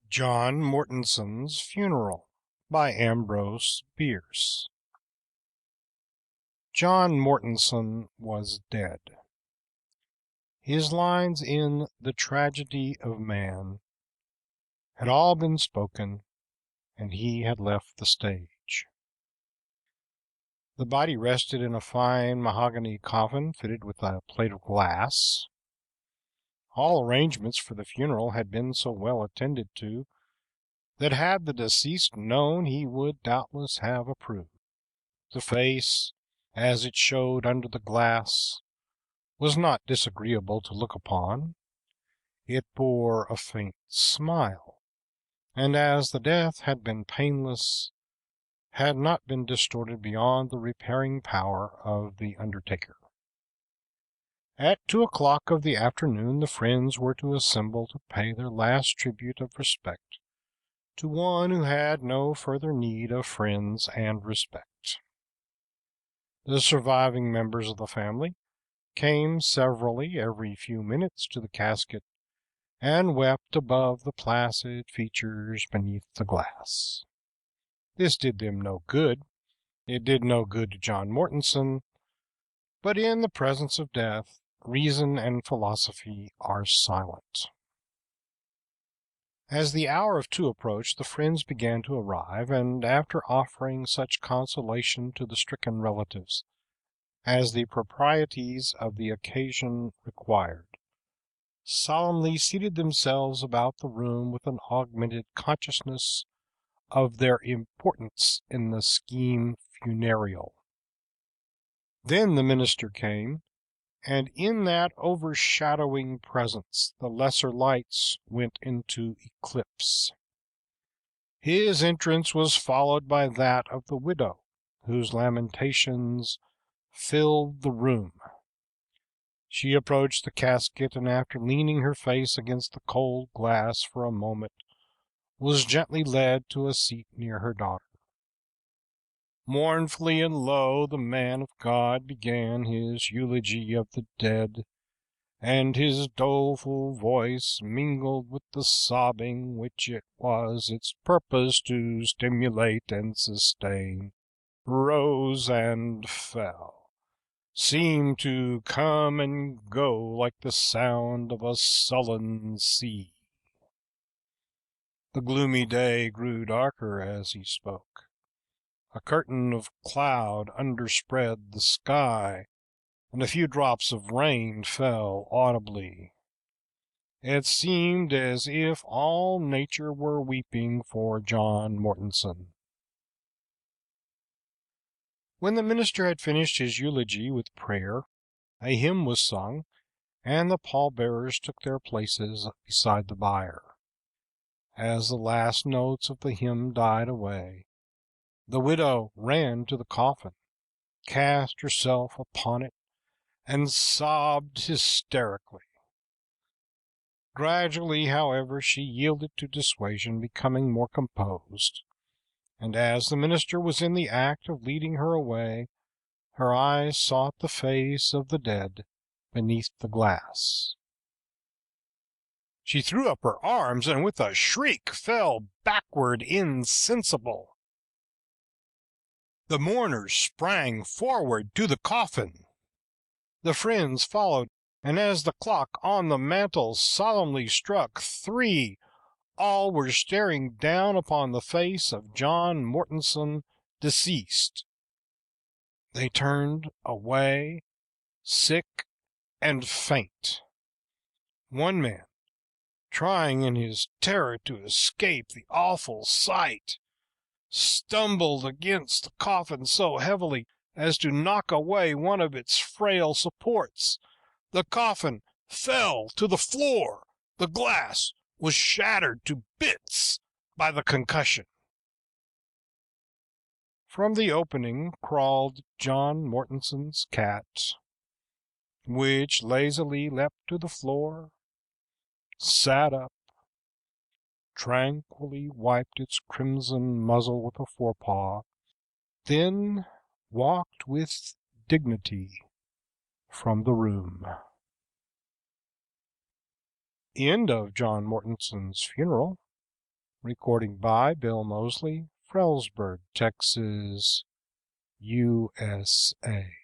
John Mortonson's Funeral by Ambrose Bierce. John Mortonson was dead. His lines in The Tragedy of Man had all been spoken, and he had left the stage. The body rested in a fine mahogany coffin fitted with a plate of glass. All arrangements for the funeral had been so well attended to that had the deceased known he would doubtless have approved. The face, as it showed under the glass, was not disagreeable to look upon. It bore a faint smile, and as the death had been painless, had not been distorted beyond the repairing power of the undertaker. At 2 o'clock of the afternoon the friends were to assemble to pay their last tribute of respect to one who had no further need of friends and respect. The surviving members of the family came severally every few minutes to the casket and wept above the placid features beneath the glass. This did them no good. It did no good to John Mortonson, but in the presence of death, reason and philosophy are silent. As the hour of 2 approached, the friends began to arrive, and after offering such consolation to the stricken relatives as the proprieties of the occasion required, solemnly seated themselves about the room with an augmented consciousness of their importance in the scheme funereal. Then the minister came, and in that overshadowing presence the lesser lights went into eclipse. His entrance was followed by that of the widow, whose lamentations filled the room. She approached the casket, and after leaning her face against the cold glass for a moment, was gently led to a seat near her daughter. Mournfully and low the man of God began his eulogy of the dead, and his doleful voice, mingled with the sobbing which it was its purpose to stimulate and sustain, rose and fell, seemed to come and go like the sound of a sullen sea. The gloomy day grew darker as he spoke. A curtain of cloud underspread the sky, and a few drops of rain fell audibly. It seemed as if all nature were weeping for John Mortonson. When the minister had finished his eulogy with prayer, a hymn was sung, and the pallbearers took their places beside the bier. As the last notes of the hymn died away, the widow ran to the coffin, cast herself upon it, and sobbed hysterically. Gradually, however, she yielded to dissuasion, becoming more composed, and as the minister was in the act of leading her away, her eyes sought the face of the dead beneath the glass. She threw up her arms, and with a shriek fell backward insensible. The mourners sprang forward to the coffin. The friends followed, and as the clock on the mantel solemnly struck 3, all were staring down upon the face of John Mortonson, deceased. They turned away, sick and faint. One man, trying in his terror to escape the awful sight, stumbled against the coffin so heavily as to knock away one of its frail supports. The coffin fell to the floor. The glass was shattered to bits by the concussion. From the opening crawled John Mortonson's cat, which lazily leapt to the floor, sat up, tranquilly wiped its crimson muzzle with a forepaw, then walked with dignity from the room. End of John Mortonson's funeral. Recording by Bill Mosley, Frellsburg, Texas, USA.